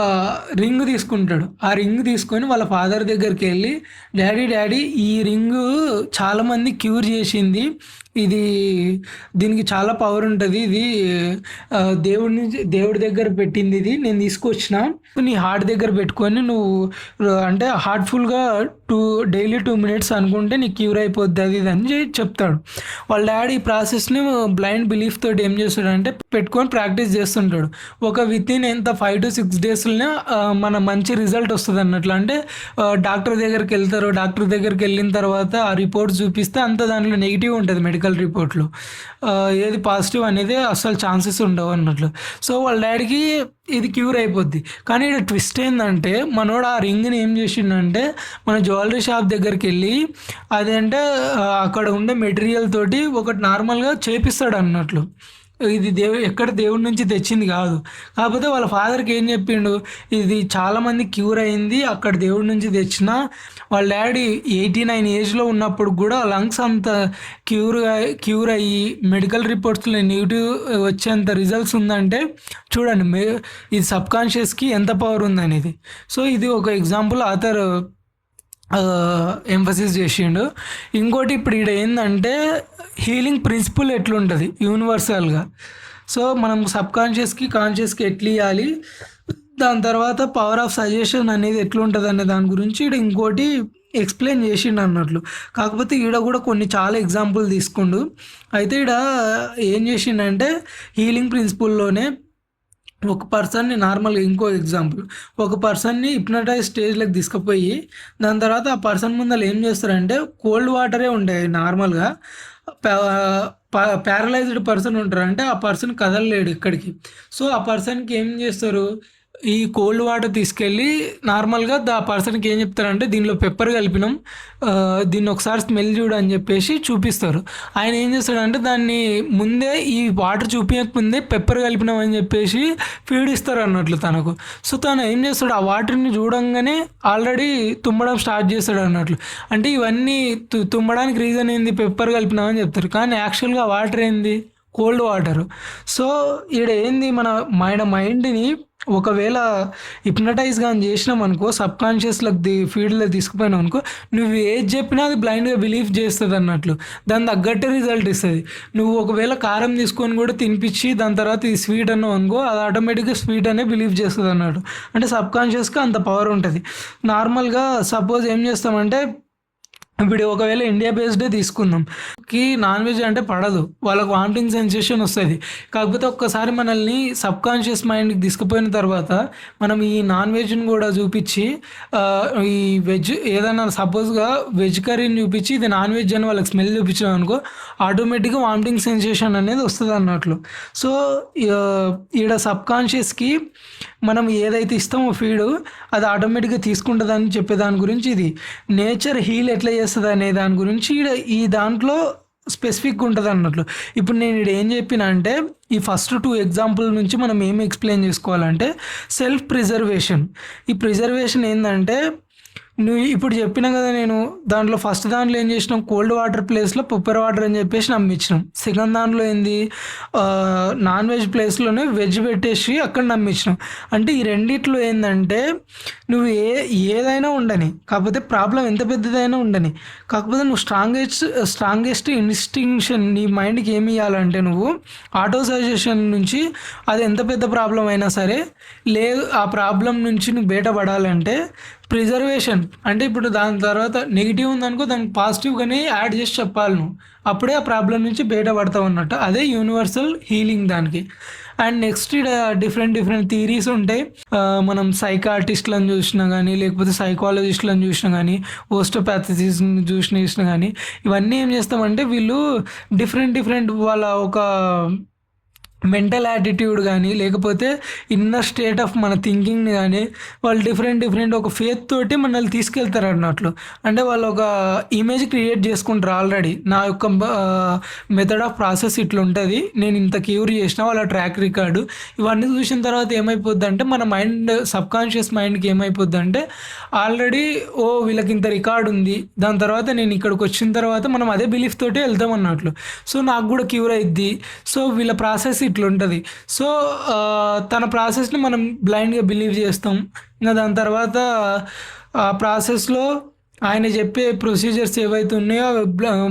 రింగ్ తీసుకుంటాడు. ఆ రింగ్ తీసుకొని వాళ్ళ ఫాదర్ దగ్గరికి వెళ్ళి, డాడీ ఈ రింగు చాలామంది క్యూర్ చేసింది, ఇది దీనికి చాలా పవర్ ఉంటుంది, ఇది దేవుడి దగ్గర పెట్టింది, ఇది నేను తీసుకొచ్చిన, నీ హార్ట్ దగ్గర పెట్టుకొని నువ్వు అంటే హార్ట్ఫుల్గా డైలీ 2 minutes అనుకుంటే నీకు క్యూర్ అయిపోద్ది, అది ఇది అని చెప్తాడు. వాళ్ళ డాడీ ఈ ప్రాసెస్ని బ్లైండ్ బిలీఫ్ తోటి ఏం చేస్తాడంటే పెట్టుకొని ప్రాక్టీస్ చేస్తుంటాడు. ఒక వితిన్ ఎంత 5 to 6 daysలోనే మన మంచి రిజల్ట్ వస్తుంది అన్నట్లు. అంటే డాక్టర్ దగ్గరికి వెళ్తారు, డాక్టర్ దగ్గరికి వెళ్ళిన తర్వాత ఆ రిపోర్ట్స్ చూపిస్తే అంత దాంట్లో నెగిటివ్ ఉంటుంది మెడికల్ రిపోర్ట్లో, ఏది పాజిటివ్ అనేది అసలు ఛాన్సెస్ ఉండవు అన్నట్లు. సో వాళ్ళ డాడీకి ఇది క్యూర్ అయిపోద్ది. కానీ ఇక్కడ ట్విస్ట్ ఏంటంటే మనోడు ఆ రింగ్ని ఏం చేసిండంటే మన జ్యువెలరీ షాప్ దగ్గరికి వెళ్ళి అదేంటే అక్కడ ఉండే మెటీరియల్ తోటి ఒకటి నార్మల్గా చేపిస్తాడు అన్నట్లు. ఇది దేవుడి నుంచి తెచ్చింది కాదు. కాకపోతే వాళ్ళ ఫాదర్కి ఏం చెప్పిండు, ఇది చాలామంది క్యూర్ అయింది, అక్కడ దేవుడి నుంచి తెచ్చిన. వాళ్ళ డాడీ 89 ఏజ్లో ఉన్నప్పుడు కూడా లంగ్స్ అంత క్యూర్ అయ్యి మెడికల్ రిపోర్ట్స్లో నెగిటివ్ వచ్చేంత రిజల్ట్స్ ఉందంటే చూడండి ఇది సబ్కాన్షియస్కి ఎంత పవర్ ఉందనేది. సో ఇది ఒక ఎగ్జాంపుల్ ఆథర్ ఎంఫసిస్ చేసిండు. ఇంకోటి ఇప్పుడు ఇక్కడ ఏంటంటే హీలింగ్ ప్రిన్సిపల్ ఎట్లుంటుంది యూనివర్సల్గా. సో మనం సబ్కాన్షియస్కి కాన్షియస్కి ఎట్లా ఇవ్వాలి, దాని తర్వాత పవర్ ఆఫ్ సజెషన్ అనేది ఎట్లుంటుంది అనే దాని గురించి ఇక్కడ ఇంకోటి ఎక్స్ప్లెయిన్ చేసిండు అన్నట్లు. కాకపోతే ఈడ కూడా కొన్ని చాలా ఎగ్జాంపుల్ తీసుకుండు. అయితే ఈడ ఏం చేసిండంటే హీలింగ్ ప్రిన్సిపల్లోనే ఒక పర్సన్ని నార్మల్గా ఇంకో ఎగ్జాంపుల్, ఒక పర్సన్ని హిప్నటైజ్ స్టేజ్లోకి తీసుకుపోయి దాని తర్వాత ఆ పర్సన్ ముందర ఏం చేస్తారంటే కోల్డ్ వాటరే ఉంటాయి నార్మల్గా. ప్యారలైజ్డ్ పర్సన్ ఉంటారు, అంటే ఆ పర్సన్ కదలలేడు ఇక్కడికి. సో ఆ పర్సన్కి ఏం చేస్తారు, ఈ కోల్డ్ వాటర్ తీసుకెళ్ళి నార్మల్గా ఆ పర్సన్కి ఏం చెప్తారంటే దీనిలో పెప్పర్ కలిపినాం, దీన్ని ఒకసారి స్మెల్ చూడు అని చెప్పేసి చూపిస్తారు. ఆయన ఏం చేస్తాడంటే దాన్ని ముందే ఈ వాటర్ చూపించకముందే పెప్పర్ కలిపినాం అని చెప్పేసి ఫీడ్ ఇస్తారు అన్నట్లు తనకు. సో తను ఏం చేస్తాడు, ఆ వాటర్ని చూడంగానే ఆల్రెడీ తుమ్మడం స్టార్ట్ చేస్తాడు అన్నట్లు. అంటే ఇవన్నీ తుమ్మడానికి రీజన్ ఏంది, పెప్పర్ కలిపినామని చెప్తారు, కానీ యాక్చువల్గా వాటర్ ఏంది, కోల్డ్ వాటర్. సో ఇక్కడ ఏంది, మన మైండ్ని ఒకవేళ హిప్నటైజ్ కానీ చేసినాం అనుకో, సబ్కాన్షియస్లోకి ఫీల్డ్లో తీసుకుపోయినాం అనుకో, నువ్వు ఏది చెప్పినా అది బ్లైండ్గా బిలీవ్ చేస్తుంది అన్నట్లు, దాని తగ్గట్టే రిజల్ట్ ఇస్తుంది. నువ్వు ఒకవేళ కారం తీసుకొని కూడా తినిపించి దాని తర్వాత ఇది స్వీట్ అన్నావు అనుకో, అది ఆటోమేటిక్గా స్వీట్ అనే బిలీవ్ చేస్తుంది అన్నట్టు. అంటే సబ్కాన్షియస్గా అంత పవర్ ఉంటుంది. నార్మల్గా సపోజ్ ఏం చేస్తామంటే ఇప్పుడు ఒకవేళ ఇండియా బేస్డే తీసుకుందాం, నాన్ వెజ్ అంటే పడదు, వాళ్ళకు వామిటింగ్ సెన్సేషన్ వస్తుంది. కాకపోతే ఒక్కసారి మనల్ని సబ్కాన్షియస్ మైండ్కి తీసుకుపోయిన తర్వాత మనం ఈ నాన్ వెజ్ని కూడా చూపించి ఈ వెజ్ ఏదైనా సపోజ్గా వెజ్ కర్రీని చూపించి ఇది నాన్ వెజ్ అని వాళ్ళకి స్మెల్ చూపించాం అనుకో, ఆటోమేటిక్గా వామిటింగ్ సెన్సేషన్ అనేది వస్తుంది అన్నట్లు. సో ఈడ సబ్కాన్షియస్కి మనం ఏదైతే ఇస్తామో ఫీడ్ అది ఆటోమేటిక్గా తీసుకుంటుందని చెప్పే దాని గురించి, ఇది నేచర్ హీల్ ఎట్లా చేస్తుంది అనే దాని గురించి ఈ దాంట్లో స్పెసిఫిక్గా ఉంటుంది అన్నట్లు. ఇప్పుడు నేను ఇక్కడ ఏం చెప్పిన అంటే ఈ ఫస్ట్ 2 ఎగ్జాంపుల్ నుంచి మనం ఏమి ఎక్స్ప్లెయిన్ చేసుకోవాలంటే సెల్ఫ్ ప్రిజర్వేషన్. ఈ ప్రిజర్వేషన్ ఏంటంటే నువ్వు ఇప్పుడు చెప్పినా కదా, నేను దాంట్లో ఫస్ట్ దాంట్లో ఏం చేసినాం, కోల్డ్ వాటర్ ప్లేస్లో పెప్పర్ వాటర్ అని చెప్పేసి నమ్మించినాం. సెకండ్ దాంట్లో ఏంది, నాన్ వెజ్ ప్లేస్లోనే వెజ్ పెట్టేసి అక్కడ నమ్మించినాం. అంటే ఈ రెండిట్లో ఏంటంటే నువ్వు ఏదైనా ఉండని, కాకపోతే ప్రాబ్లం ఎంత పెద్దదైనా ఉండని, కాకపోతే నువ్వు స్ట్రాంగెస్ట్ ఇన్స్టింక్షన్ నీ మైండ్కి ఏమి ఇవ్వాలంటే నువ్వు ఆటో సజెషన్ నుంచి అది ఎంత పెద్ద ప్రాబ్లం అయినా సరే లేదు, ఆ ప్రాబ్లం నుంచి నువ్వు బయటపడాలంటే ప్రిజర్వేషన్. అంటే ఇప్పుడు దాని తర్వాత నెగిటివ్ ఉందనుకో దానికి పాజిటివ్గానే యాడ్ చేసి చెప్పాలి నువ్వు, అప్పుడే ఆ ప్రాబ్లం నుంచి బయటపడతావు అన్నట్టు. అదే యూనివర్సల్ హీలింగ్ దానికి. అండ్ నెక్స్ట్ ఇక్కడ డిఫరెంట్ థియరీస్ ఉంటాయి. మనం సైకాటిస్ట్లను చూసినా కానీ, లేకపోతే సైకాలజిస్ట్లను చూసినా కానీ, ఓస్టోపాథిసిస్ట్ని చూసినా కానీ, ఇవన్నీ ఏం చేస్తామంటే వీళ్ళు డిఫరెంట్ వాళ్ళ ఒక మెంటల్ యాటిట్యూడ్ కానీ లేకపోతే ఇన్నర్ స్టేట్ ఆఫ్ మన థింకింగ్ని కానీ వాళ్ళు డిఫరెంట్ ఒక ఫేత్ తోటి మనల్ని తీసుకెళ్తారు అన్నట్లు. అంటే వాళ్ళు ఒక ఇమేజ్ క్రియేట్ చేసుకుంటారు ఆల్రెడీ. నా యొక్క మెథడ్ ఆఫ్ ప్రాసెస్ ఇట్లా ఉంటుంది, నేను ఇంత క్యూర్ చేసిన వాళ్ళ ట్రాక్ రికార్డు ఇవన్నీ చూసిన తర్వాత ఏమైపోద్ది అంటే మన మైండ్, సబ్కాన్షియస్ మైండ్కి ఏమైపోద్ది అంటే ఆల్రెడీ వీళ్ళకి ఇంత రికార్డు ఉంది, దాని తర్వాత నేను ఇక్కడికి వచ్చిన తర్వాత మనం అదే బిలీఫ్ తోటే వెళ్తాం అన్నట్లు. సో నాకు కూడా క్యూర్ అయిద్ది, సో వీళ్ళ ప్రాసెస్ ఇట్లుంటుంది. సో తన ప్రాసెస్ని మనం బ్లైండ్గా బిలీవ్ చేస్తాం. ఇంకా దాని తర్వాత ఆ ప్రాసెస్లో ఆయన చెప్పే ప్రొసీజర్స్ ఏవైతే ఉన్నాయో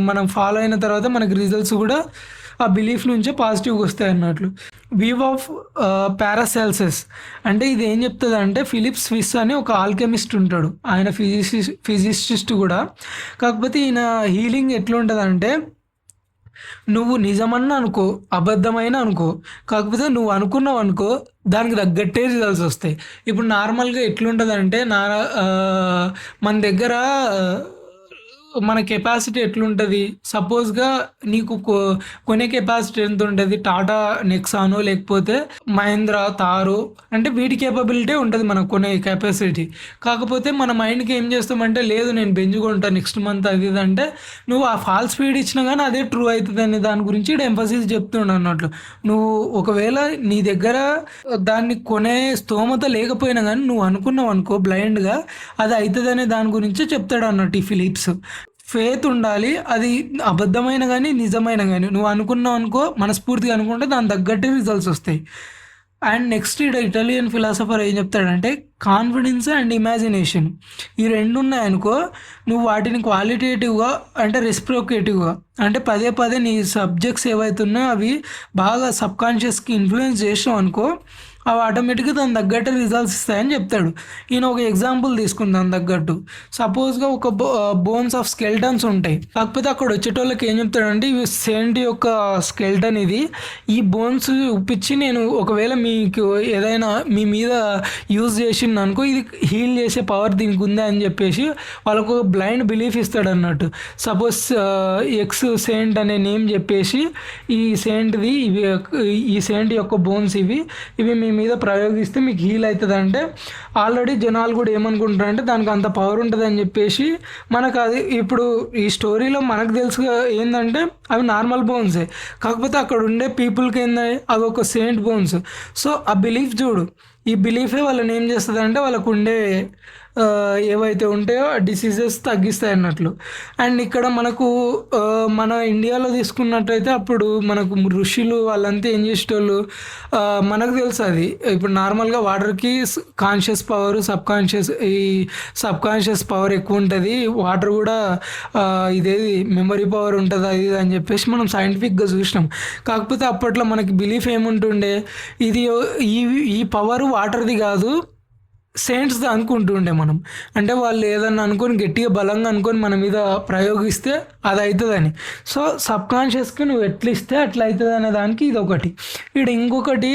మనం ఫాలో అయిన తర్వాత మనకి రిజల్ట్స్ కూడా ఆ బిలీఫ్ నుంచే పాజిటివ్గా వస్తాయి అన్నట్లు. వీవ్ ఆఫ్ పారాసెల్సెస్ అంటే ఇది ఏం చెప్తుంది అంటే ఫిలిప్ స్విస్ అని ఒక ఆల్కెమిస్ట్ ఉంటాడు, ఆయన ఫిజిసిస్ట్ కూడా. కాకపోతే ఈయన హీలింగ్ ఎట్లుంటుంది అంటే నువ్వు నిజమన్నా అనుకో, అబద్ధమైన అనుకో, కాకపోతే నువ్వు అనుకున్నావు అనుకో దానికి తగ్గట్టే రిజల్ట్స్ వస్తాయి. ఇప్పుడు నార్మల్గా ఎట్లుంటుందంటే మన దగ్గర మన కెపాసిటీ ఎట్లుంటుంది, సపోజ్గా నీకు కొనే కెపాసిటీ ఎంత ఉంటుంది, టాటా నెక్సాను లేకపోతే మహేంద్ర తారు అంటే వీటి కేపబిలిటీ ఉంటుంది మనకు కొనే కెపాసిటీ. కాకపోతే మన మైండ్కి ఏం చేస్తామంటే లేదు నేను కొంటా నెక్స్ట్ మంత్ అది అంటే నువ్వు ఆ ఫాల్స్ స్పీడ్ ఇచ్చినా కానీ అదే ట్రూ అవుతుంది అనే దాని గురించి ఇక్కడ ఎంఫసిస్ చెప్తుండ అన్నట్లు. నువ్వు ఒకవేళ నీ దగ్గర దాన్ని కొనే స్తోమత లేకపోయినా కానీ నువ్వు అనుకున్నావు అనుకో బ్లైండ్గా అది అవుతుంది అనే దాని గురించి చెప్తాడు అన్నట్టు ఈ ఫిలిప్స్. ఫేత్ ఉండాలి, అది అబద్ధమైన కానీ నిజమైన కానీ నువ్వు అనుకున్నావు అనుకో, మనస్ఫూర్తిగా అనుకుంటే దాని తగ్గట్టే రిజల్ట్స్ వస్తాయి. అండ్ నెక్స్ట్ ఇక్కడ ఇటాలియన్ ఫిలాసఫర్ ఏం చెప్తాడంటే కాన్ఫిడెన్స్ అండ్ ఇమాజినేషన్ ఈ రెండు ఉన్నాయనుకో నువ్వు వాటిని క్వాలిటేటివ్గా అంటే రెసిప్రోకేటివ్గా అంటే పదే నీ సబ్జెక్ట్స్ ఏవైతే ఉన్నాయో అవి బాగా సబ్కాన్షియస్కి ఇన్ఫ్లుయెన్స్ చేసావు అనుకో అవి ఆటోమేటిక్గా దాని తగ్గట్టు రిజల్ట్స్ ఇస్తాయని చెప్తాడు. ఈయన ఒక ఎగ్జాంపుల్ తీసుకుని దాని తగ్గట్టు సపోజ్గా ఒక బోన్స్ ఆఫ్ స్కెల్టన్స్ ఉంటాయి, కాకపోతే అక్కడ వచ్చేటోళ్ళకి ఏం చెప్తాడంటే ఇవి సెయింట్ యొక్క స్కెల్టన్ ఇది, ఈ బోన్స్ ఉప్పించి నేను ఒకవేళ మీకు ఏదైనా మీ మీద యూజ్ చేసింది అనుకో ఇది హీల్ చేసే పవర్ దీనికి ఉందా అని చెప్పేసి వాళ్ళకు ఒక బ్లైండ్ బిలీఫ్ ఇస్తాడు అన్నట్టు. సపోజ్ ఎక్స్ సెయింట్ అనే నేమ్ చెప్పేసి ఈ సెయింట్ది ఇవి, ఈ సెయింట్ యొక్క బోన్స్ ఇవి మీ మీద ప్రయోగిస్తే మీకు హీల్ అవుతుంది అంటే ఆల్రెడీ జనాలు కూడా ఏమనుకుంటారంటే దానికి అంత పవర్ ఉంటుంది అని చెప్పేసి మనకు అది ఇప్పుడు ఈ స్టోరీలో మనకు తెలుసు ఏంటంటే అవి నార్మల్ బోన్సే, కాకపోతే అక్కడ ఉండే పీపుల్కి ఏంటంటే అవి ఒక సెయింట్ బోన్స్. సో ఆ బిలీఫ్ చూడు, ఈ బిలీఫే వాళ్ళని ఏం చేస్తుంది అంటే వాళ్ళకు ఉండే ఏవైతే ఉంటాయో డిసీజెస్ తగ్గిస్తాయి అన్నట్లు. అండ్ ఇక్కడ మనకు మన ఇండియాలో తీసుకున్నట్టయితే అప్పుడు మనకు ఋషులు వాళ్ళంతా ఏం చేసేటోళ్ళు మనకు తెలుసు. అది ఇప్పుడు నార్మల్గా వాటర్కి conscious power sub conscious power ఎక్కువ ఉంటుంది, వాటర్ కూడా ఇదేది మెమరీ పవర్ ఉంటుంది అది అని చెప్పేసి మనం సైంటిఫిక్గా చూసినాం. కాకపోతే అప్పట్లో మనకి బిలీఫ్ ఏముంటుండే ఇది ఈ పవర్ వాటర్ది కాదు సెయింట్స్ది అనుకుంటుండే మనం. అంటే వాళ్ళు ఏదన్నా అనుకొని గట్టిగా బలంగా అనుకొని మన మీద ప్రయోగిస్తే అది అవుతుందని. సో సబ్కాన్షియస్కి నువ్వు ఎట్లా ఇస్తే అట్లా అవుతుంది అనే దానికి ఇది ఒకటి. ఇక్కడ ఇంకొకటి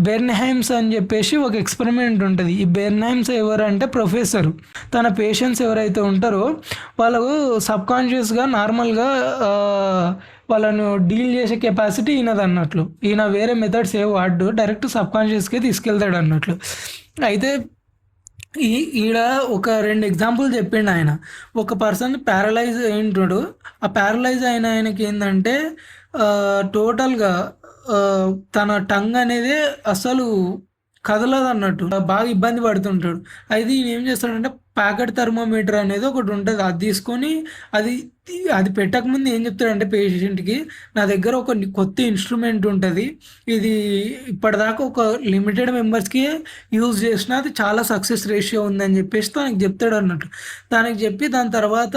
బెర్న్హైమ్స్ అని చెప్పేసి ఒక ఎక్స్పెరిమెంట్ ఉంటుంది. ఈ బెర్న్హైమ్స్ ఎవరంటే ప్రొఫెసరు, తన పేషెంట్స్ ఎవరైతే ఉంటారో వాళ్ళకు సబ్కాన్షియస్గా నార్మల్గా వాళ్ళను డీల్ చేసే కెపాసిటీ ఈయనది అన్నట్లు. ఈయన వేరే మెథడ్స్ ఏ వాడు డైరెక్ట్ సబ్కాన్షియస్కే తీసుకెళ్తాడు అన్నట్లు. అయితే ఈడ ఒక 2 ఎగ్జాంపుల్ చెప్పిండు ఆయన. ఒక పర్సన్ ప్యారలైజ్ అయింటాడు, ఆ ప్యారలైజ్ అయిన ఆయనకి ఏంటంటే టోటల్గా తన టంగ్ అనేది అసలు కదలదు అన్నట్టు, బాగా ఇబ్బంది పడుతుంటాడు. అయితే ఈయన ఏం చేస్తాడంటే ప్యాకెట్ థర్మోమీటర్ అనేది ఒకటి ఉంటుంది, అది తీసుకొని అది పెట్టకముందు ఏం చెప్తాడంటే పేషెంట్కి నా దగ్గర ఒక కొత్త ఇన్స్ట్రుమెంట్ ఉంటుంది, ఇది ఇప్పటిదాకా ఒక లిమిటెడ్ మెంబర్స్కి యూజ్ చేసిన అది చాలా సక్సెస్ రేషియో ఉందని చెప్పేసి తనకి చెప్తాడు అన్నట్టు. తనకి చెప్పి దాని తర్వాత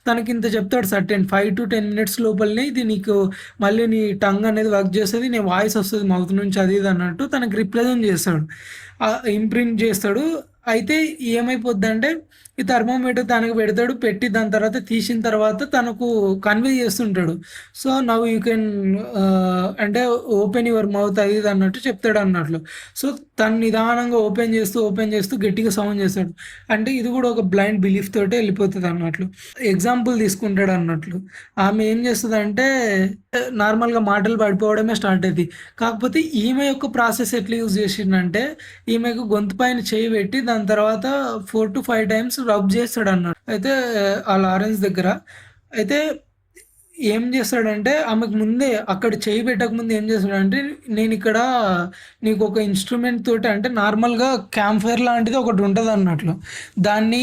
తనకి ఇంత చెప్తాడు సర్టెన్ 5 to 10 minutes లోపలనే ఇది నీకు మళ్ళీ నీ టంగ్ అనేది వర్క్ చేస్తుంది, నీ వాయిస్ వస్తుంది మౌత్ నుంచి అది ఇది అన్నట్టు తనకి రిప్రజెంట్ చేస్తాడు, ఇంప్రింట్ చేస్తాడు. అయితే ఏమైపోద్ది అంటే ఈ థర్మోమీటర్ తనకు పెడతాడు. పెట్టి దాని తర్వాత తీసిన తర్వాత తనకు కన్వే చేస్తుంటాడు. సో నవ్ యూ కెన్ అంటే ఓపెన్ యువర్ మౌత్ అది ఇది అన్నట్టు చెప్తాడు అన్నట్లు. సో తను నిదానంగా ఓపెన్ చేస్తూ గట్టిగా సౌండ్ చేస్తాడు. అంటే ఇది కూడా ఒక బ్లైండ్ బిలీఫ్ తోటే వెళ్ళిపోతుంది అన్నట్లు. ఎగ్జాంపుల్ తీసుకుంటాడు అన్నట్లు. ఆమె ఏం చేస్తుందంటే నార్మల్గా మాటలు పడిపోవడమే స్టార్ట్ అవుతుంది. కాకపోతే ఈమె యొక్క ప్రాసెస్ ఎట్లా యూజ్ చేసిందంటే ఈమెకు గొంతు పైన చేయి పెట్టి దాని తర్వాత 4 to 5 టైమ్స్ రబ్ చేస్తాడు అన్నాడు. అయితే ఆ లారెన్స్ దగ్గర అయితే ఏం చేస్తాడంటే ఆమెకు ముందే అక్కడ చేయి పెట్టక ముందు ఏం చేస్తాడంటే నేను ఇక్కడ నీకు ఒక ఇన్స్ట్రుమెంట్ తోటి అంటే నార్మల్గా క్యాంప్ ఫైర్ లాంటిది ఒకటి ఉంటుంది అన్నట్లు. దాన్ని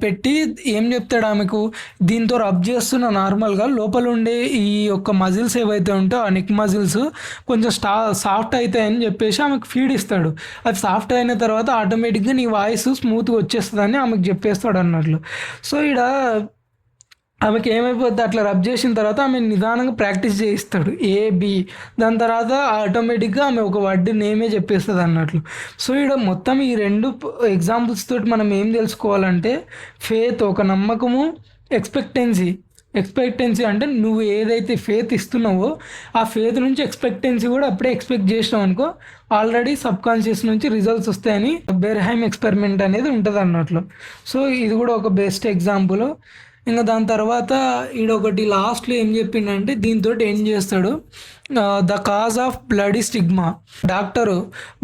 పెట్టి ఏం చెప్తాడు ఆమెకు, దీంతో రబ్ చేస్తున్న నార్మల్గా లోపల ఉండే ఈ యొక్క మజిల్స్ ఏవైతే ఉంటాయో ఆ నెక్ మజిల్స్ కొంచెం సాఫ్ట్ అవుతాయని చెప్పేసి ఆమెకు ఫీడ్ ఇస్తాడు. అది సాఫ్ట్ అయిన తర్వాత ఆటోమేటిక్గా నీ వాయిస్ స్మూత్గా వచ్చేస్తుందని ఆమెకు చెప్పేస్తాడు అన్నట్లు. సో ఇక్కడ ఆమెకి ఏమైపోద్ది, అట్లా రబ్ చేసిన తర్వాత ఆమె నిదానంగా ప్రాక్టీస్ చేయిస్తాడు బి. దాని తర్వాత ఆటోమేటిక్గా ఆమె ఒక వర్డ్ నేమే చెప్పేస్తుంది అన్నట్లు. సో ఇక్కడ మొత్తం ఈ 2 ఎగ్జాంపుల్స్ తోటి మనం ఏం తెలుసుకోవాలంటే ఫేత్ ఒక నమ్మకము, ఎక్స్పెక్టెన్సీ అంటే నువ్వు ఏదైతే ఫేత్ ఇస్తున్నావో ఆ ఫేత్ నుంచి ఎక్స్పెక్టెన్సీ కూడా అప్పుడే ఎక్స్పెక్ట్ చేసినావు అనుకో ఆల్రెడీ సబ్కాన్షియస్ నుంచి రిజల్ట్స్ వస్తాయని బెర్హైమ్ ఎక్స్పెరిమెంట్ అనేది ఉంటుంది అన్నట్లు. సో ఇది కూడా ఒక బెస్ట్ ఎగ్జాంపుల్. ఇంకా దాని తర్వాత ఈడొకటి లాస్ట్లో ఏం చెప్పిండంటే దీంతో ఏం చేస్తాడు, the cause of bloody stigma. Doctor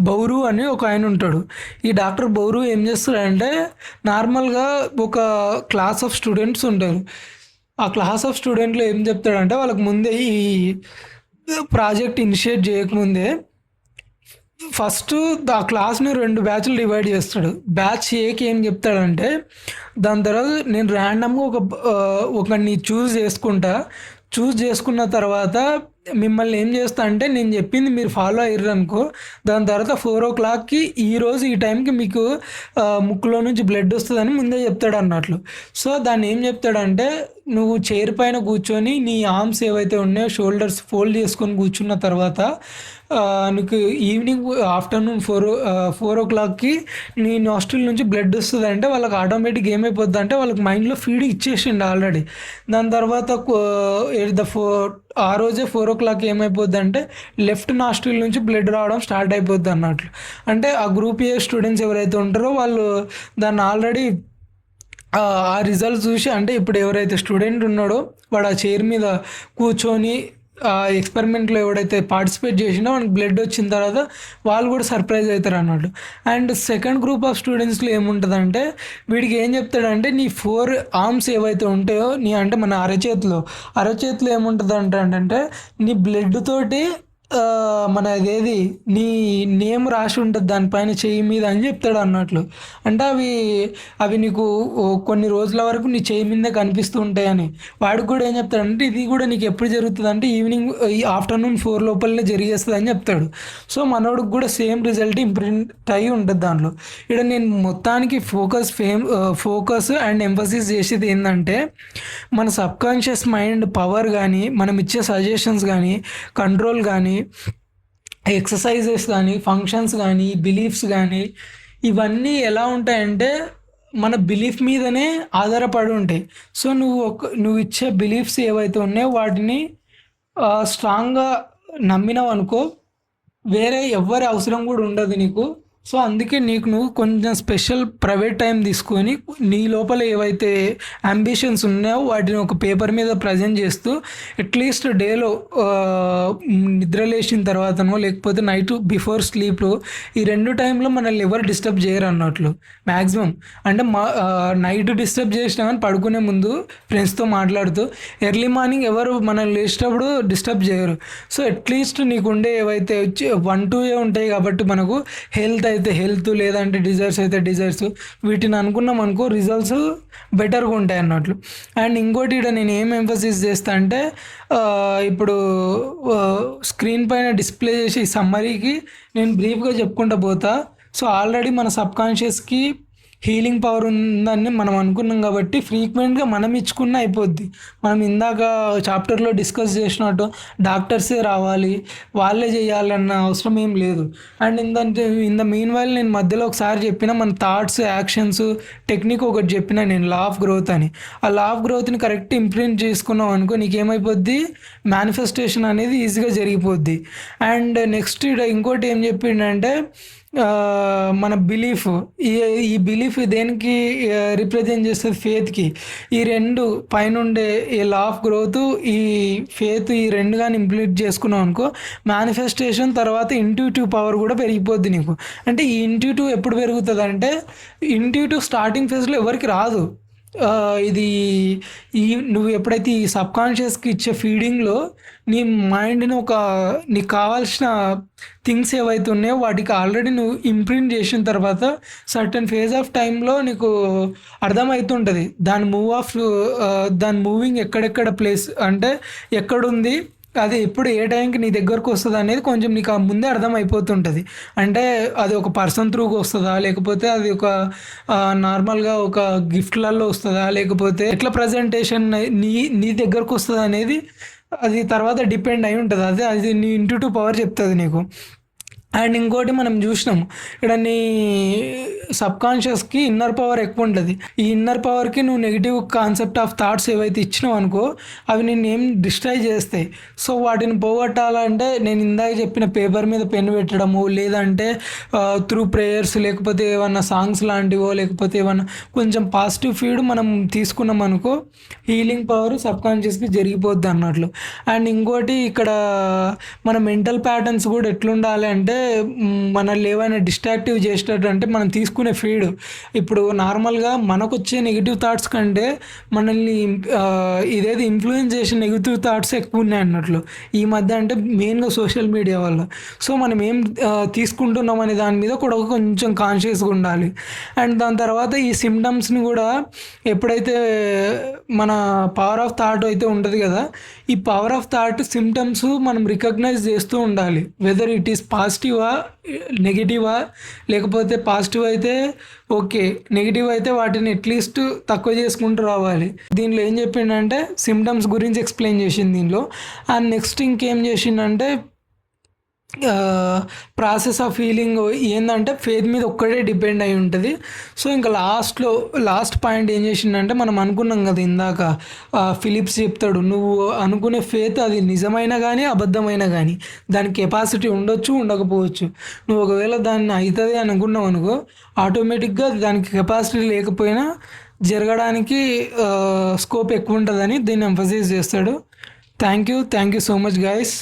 బౌరు అని ఒక ఆయన ఉంటాడు. ఈ డాక్టర్ బౌరు ఏం చేస్తాడంటే నార్మల్గా ఒక క్లాస్ ఆఫ్ స్టూడెంట్స్ ఉంటారు. ఆ క్లాస్ ఆఫ్ స్టూడెంట్లో ఏం చెప్తాడంటే వాళ్ళకి ముందే ఈ ప్రాజెక్ట్ ఇనిషియేట్ చేయకముందే ఫస్ట్ ఆ క్లాస్ని 2 బ్యాచ్లు డివైడ్ చేస్తాడు. బ్యాచ్ ఏకి ఏం చెప్తాడంటే దాని తర్వాత నేను ర్యాండమ్గా ఒకరిని చూస్ చేసుకున్న తర్వాత మిమ్మల్ని ఏం చేస్తా అంటే నేను చెప్పింది మీరు ఫాలో అయ్యారు అనుకో, దాని తర్వాత 4 o'clockకి ఈరోజు ఈ టైంకి మీకు ముక్కులో నుంచి బ్లడ్ వస్తుందని ముందే చెప్తాడు అన్నట్లు. సో దాన్ని ఏం చెప్తాడంటే నువ్వు చైర్ పైన కూర్చొని నీ ఆర్మ్స్ ఏవైతే ఉన్నాయో షోల్డర్స్ ఫోల్డ్ చేసుకొని కూర్చున్న తర్వాత నీకు ఈవినింగ్ ఆఫ్టర్నూన్ 4 o'clockకి నీ నాస్ట్రిల్ నుంచి బ్లడ్ వస్తుంది అంటే వాళ్ళకి ఆటోమేటిక్ ఏమైపోద్ది అంటే వాళ్ళకి మైండ్లో ఫీడ్ ఇచ్చేసిండు ఆల్రెడీ. దాని తర్వాత ఆ రోజే 4 o'clock ఏమైపోద్ది అంటే లెఫ్ట్ నాస్ట్రిల్ నుంచి బ్లడ్ రావడం స్టార్ట్ అయిపోద్ది అన్నట్లు. అంటే ఆ గ్రూప్ ఏ స్టూడెంట్స్ ఎవరైతే ఉంటారో వాళ్ళు దాన్ని ఆల్రెడీ ఆ రిజల్ట్స్ చూసి, అంటే ఇప్పుడు ఎవరైతే స్టూడెంట్ ఉన్నాడో వాడు ఆ చైర్ మీద కూర్చొని ఎక్స్పెరిమెంట్లో ఎవడైతే పార్టిసిపేట్ చేసినా వానికి బ్లడ్ వచ్చిన తర్వాత వాళ్ళు కూడా సర్ప్రైజ్ అవుతారు అన్నట్టు. అండ్ సెకండ్ గ్రూప్ ఆఫ్ స్టూడెంట్స్లో ఏముంటుందంటే వీడికి ఏం చెప్తాడంటే నీ 4 ఆర్మ్స్ ఏవైతే ఉంటాయో నీ అంటే మన అరచేతిలో ఏముంటుంది అంటే నీ బ్లడ్ తోటి మన అదేది నీ నేమ్ రాసి ఉంటుంది దానిపైన చెయ్యి మీద అని చెప్తాడు అన్నట్లు. అంటే అవి నీకు కొన్ని రోజుల వరకు నీ చెయ్యి మీదే కనిపిస్తూ ఉంటాయని. వాడికి కూడా ఏం చెప్తాడంటే ఇది కూడా నీకు ఎప్పుడు జరుగుతుంది అంటే ఈ ఆఫ్టర్నూన్ 4 లోపలనే జరిగేస్తుంది అని చెప్తాడు. సో మనోడికి కూడా సేమ్ రిజల్ట్ ఇంప్రింట్ అయ్యి ఉంటుంది దాంట్లో. ఇక్కడ నేను మొత్తానికి ఫోకస్ అండ్ ఎంఫసిస్ చేసేది ఏంటంటే మన సబ్కాన్షియస్ మైండ్ పవర్ కానీ మనం ఇచ్చే సజెషన్స్ కానీ కంట్రోల్ కానీ ఎక్సర్సైజెస్ కానీ ఫంక్షన్స్ కానీ బిలీఫ్స్ కానీ ఇవన్నీ ఎలా ఉంటాయంటే మన బిలీఫ్ మీదనే ఆధారపడి ఉంటాయి. సో నువ్వు ఇచ్చే బిలీఫ్స్ ఏవైతే ఉన్నాయో వాటిని స్ట్రాంగ్గా నమ్మినావు అనుకో వేరే ఎవ్వరి అవసరం కూడా ఉండదు నీకు. సో అందుకే నువ్వు కొంచెం స్పెషల్ ప్రైవేట్ టైం తీసుకొని నీ లోపల ఏవైతే అంబిషన్స్ ఉన్నాయో వాటిని ఒక పేపర్ మీద ప్రజెంట్ చేస్తూ అట్లీస్ట్ డేలో నిద్రలేసిన తర్వాతనో లేకపోతే నైట్ బిఫోర్ స్లీప్లో ఈ 2 టైంలో మనల్ని ఎవరు డిస్టర్బ్ చేయరు అన్నట్లు మ్యాక్సిమం. అంటే నైట్ డిస్టర్బ్ చేసినా కానీ పడుకునే ముందు ఫ్రెండ్స్తో మాట్లాడుతూ ఎర్లీ మార్నింగ్ ఎవరు మనల్ని లేచేటప్పుడు డిస్టర్బ్ చేయరు. సో అట్లీస్ట్ నీకుండే ఏవైతే 1-2 ఉంటాయి కాబట్టి మనకు హెల్త్ లేదంటే డిజైర్స్ అయితే డిజైర్స్ వీటిని అనుకున్నాం అనుకో రిజల్ట్స్ బెటర్గా ఉంటాయి అన్నట్లు. అండ్ ఇంకోటి ఇక్కడ నేను ఏం ఎంఫసిస్ చేస్తా అంటే ఇప్పుడు స్క్రీన్ పైన డిస్ప్లే చేసి సమ్మరీకి నేను బ్రీఫ్గా చెప్పుకుంటూ పోతా. సో ఆల్రెడీ మన సబ్కాన్షియస్కి హీలింగ్ పవర్ ఉందని మనం అనుకున్నాం కాబట్టి ఫ్రీక్వెంట్గా మనం ఇచ్చుకున్న అయిపోద్ది. మనం ఇందాక చాప్టర్లో డిస్కస్ చేసినట్టు డాక్టర్సే రావాలి, వాళ్ళే చేయాలన్న అవసరం ఏం లేదు. And in the mean while నేను మధ్యలో ఒకసారి చెప్పిన మన థాట్స్, యాక్షన్స్, టెక్నిక్ ఒకటి చెప్పిన నేను, లా ఆఫ్ గ్రోత్ అని. ఆ లా ఆఫ్ గ్రోత్ని కరెక్ట్ ఇంప్లిమెంట్ చేసుకున్నాం అనుకో నీకేమైపోద్ది, మేనిఫెస్టేషన్ అనేది ఈజీగా జరిగిపోద్ది. అండ్ నెక్స్ట్ ఇంకోటి ఏం చెప్పిండంటే మన బిలీఫ్, ఈ బిలీఫ్ దేనికి రిప్రజెంట్ చేస్తుంది, ఫేత్కి. ఈ రెండు పైనుండే ఈ లా ఆఫ్ గ్రోత్, ఈ ఫేత్, ఈ రెండు కానీ ఇంప్లిమెంట్ చేసుకున్నాం అనుకో మేనిఫెస్టేషన్ తర్వాత ఇంట్యూటివ్ పవర్ కూడా పెరిగిపోద్ది నీకు. అంటే ఈ ఇంట్యూటివ్ ఎప్పుడు పెరుగుతుంది అంటే, ఇంట్యూటివ్ స్టార్టింగ్ ఫేజ్లో ఎవరికి రాదు. ఇది నువ్వు ఎప్పుడైతే ఈ సబ్కాన్షియస్కి ఇచ్చే ఫీడింగ్లో నీ మైండ్ని నీకు కావాల్సిన థింగ్స్ ఏవైతే ఉన్నాయో వాటికి ఆల్రెడీ నువ్వు ఇంప్రింట్ చేసిన తర్వాత సర్టన్ ఫేజ్ ఆఫ్ టైంలో నీకు అర్థమవుతుంటుంది దాని మూవింగ్ ఎక్కడెక్కడ ప్లేస్ అంటే ఎక్కడుంది, అది ఎప్పుడు ఏ టైంకి నీ దగ్గరకు వస్తుంది అనేది కొంచెం నీకు ఆ ముందే అర్థమైపోతుంటుంది. అంటే అది ఒక పర్సన్ త్రూగా వస్తుందా, లేకపోతే అది ఒక నార్మల్గా ఒక గిఫ్ట్లలో వస్తుందా, లేకపోతే ఎట్లా ప్రజెంటేషన్ నీ దగ్గరకు వస్తుంది అనేది అది తర్వాత డిపెండ్ అయి ఉంటుంది. అది నీ ఇంట్యూటివ్ పవర్ చెప్తుంది నీకు. అండ్ ఇంకోటి మనం చూసినాము ఇక్కడ, నీ సబ్కాన్షియస్కి ఇన్నర్ పవర్ ఎక్కువ ఉంటుంది. ఈ ఇన్నర్ పవర్కి నువ్వు నెగిటివ్ కాన్సెప్ట్ ఆఫ్ థాట్స్ ఏవైతే ఇచ్చినావు అనుకో అవి నేను ఏం డిస్ట్రాయ్ చేస్తాయి. సో వాటిని పోగొట్టాలంటే నేను ఇందాక చెప్పిన పేపర్ మీద పెన్ పెట్టడము, లేదంటే త్రూ ప్రేయర్స్, లేకపోతే ఏమన్నా సాంగ్స్ లాంటివో, లేకపోతే ఏమన్నా కొంచెం పాజిటివ్ ఫీడ్ మనం తీసుకున్నాం అనుకో హీలింగ్ పవర్ సబ్కాన్షియస్కి జరిగిపోద్ది అన్నట్లు. అండ్ ఇంకోటి ఇక్కడ మన మెంటల్ ప్యాటర్న్స్ కూడా ఎట్లుండాలి అంటే, మనల్ని ఏమైనా డిస్ట్రాక్టివ్ చేసేటట్టు అంటే మనం తీసుకునే ఫీడ్. ఇప్పుడు నార్మల్గా మనకు వచ్చే నెగిటివ్ థాట్స్ కంటే మనల్ని ఇదేది ఇన్ఫ్లుయెన్స్ చేసే నెగిటివ్ థాట్స్ ఎక్కువ ఉన్నాయి అన్నట్లు ఈ మధ్య, అంటే మెయిన్గా సోషల్ మీడియా వల్ల. సో మనం ఏం తీసుకుంటున్నాం అనే దాని మీద కూడా కొంచెం కాన్షియస్గా ఉండాలి. అండ్ దాని తర్వాత ఈ సిమ్టమ్స్ని కూడా ఎప్పుడైతే మన పవర్ ఆఫ్ థాట్ అయితే ఉంటుంది కదా, ఈ పవర్ ఆఫ్ థాట్ సిమ్టమ్స్ మనం రికగ్నైజ్ చేస్తూ ఉండాలి. వెదర్ ఇట్ ఈస్ పాజిటివా, నెగిటివా, లేకపోతే పాజిటివ్ అయితే ఓకే, నెగిటివ్ అయితే వాటిని అట్లీస్ట్ తక్కువ చేసుకుంటూ రావాలి. దీనిలో ఏం చెప్పిండంటే సిమ్టమ్స్ గురించి ఎక్స్ప్లెయిన్ చేసింది దీనిలో. అండ్ నెక్స్ట్ ఇంకేం చేసిండంటే ప్రాసెస్ ఆఫ్ హీలింగ్ ఏంటంటే ఫేత్ మీద ఒక్కడే డిపెండ్ అయి ఉంటుంది. సో ఇంకా లాస్ట్ పాయింట్ ఏం చేసిందంటే, మనం అనుకున్నాం కదా ఇందాక ఫిలిప్స్ చెప్తాడు, నువ్వు అనుకునే ఫేత్ అది నిజమైనా కానీ అబద్ధమైనా కానీ దాని కెపాసిటీ ఉండొచ్చు, ఉండకపోవచ్చు. నువ్వు ఒకవేళ దాన్ని అవుతుంది అనుకున్నావు అనుకో ఆటోమేటిక్గా దానికి కెపాసిటీ లేకపోయినా జరగడానికి స్కోప్ ఎక్కువ ఉంటుందని దీన్ని ఎంఫసైజ్ చేస్తాడు. Thank you so much guys.